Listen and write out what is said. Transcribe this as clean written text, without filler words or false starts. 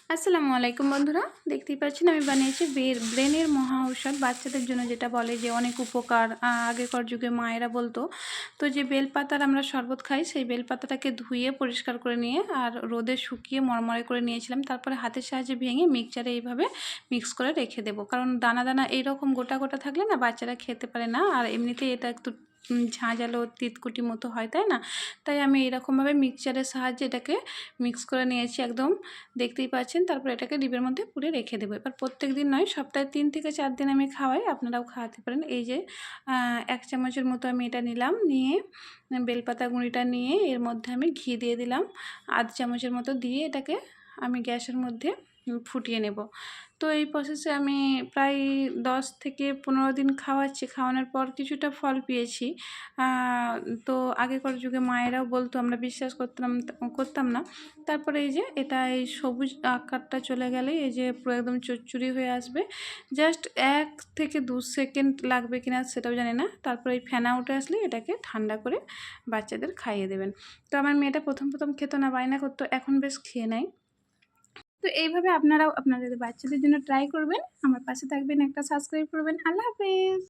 আসসালামু আলাইকুম বন্ধুরা, দেখতেই পাচ্ছেন আমি বানিয়েছি ব্রেনের মহা ঔষধ বাচ্চাদের জন্য, যেটা বলে যে অনেক উপকার। আগেকার যুগে মায়েরা বলতো। তো যে বেলপাতার আমরা শরবত খাই, সেই বেলপাতাটাকে ধুয়ে পরিষ্কার করে নিয়ে আর রোদে শুকিয়ে মরমরে করে নিয়েছিলাম। তারপরে হাতের সাহায্যে ভেঙে মিক্সচারে এইভাবে মিক্স করে রেখে দেবো, কারণ দানা দানা এইরকম গোটা গোটা থাকলে না বাচ্চারা খেতে পারে না, আর এমনিতেই এটা একটু ঝাঁঝালো তিতকুটি মতো হয়, তাই না? তাই আমি এইরকমভাবে মিক্সচারের সাহায্যে এটাকে মিক্স করে নিয়েছি একদম, দেখতেই পাচ্ছেন। তারপর এটাকে ডিবের মধ্যে পুরে রেখে দেবো। এবার প্রত্যেক দিন নয়, সপ্তাহে 3 থেকে 4 দিন আমি খাওয়াই, আপনারাও খাওয়াতে পারেন। এই যে 1 চামচের মতো আমি এটা নিলাম, নিয়ে বেলপাতা গুঁড়িটা নিয়ে এর মধ্যে আমি ঘি দিয়ে দিলাম 1/2 চামচের মতো, দিয়ে এটাকে আমি গ্যাসের মধ্যে ফুটিয়ে নেব। তো এই প্রসেসে আমি প্রায় 10 থেকে 15 দিন খাওয়াচ্ছি। খাওয়ানোর পর কিছুটা ফল পেয়েছি। তো আগেকার যুগে মায়েরাও বলতো, আমরা বিশ্বাস করতাম না। তারপরে এই যে এটা এই সবুজ আকারটা চলে গেলে এই যে পুরো একদম চচ্চড়ি হয়ে আসবে। জাস্ট 1 থেকে 2 সেকেন্ড লাগবে কিনা সেটাও জানি না। তারপরে এই ফেনা উঠে আসলে এটাকে ঠান্ডা করে বাচ্চাদের খাইয়ে দেবেন। তো আমার মেয়েটা প্রথম খেত না, বায়না করতো, এখন বেশ খেয়ে নেয়। তো এইভাবে আপনারাও আপনাদের বাচ্চাদের জন্য ট্রাই করবেন। আমার পাশে থাকবেন, একটা সাবস্ক্রাইব করবেন। আল্লাহ হাফেজ।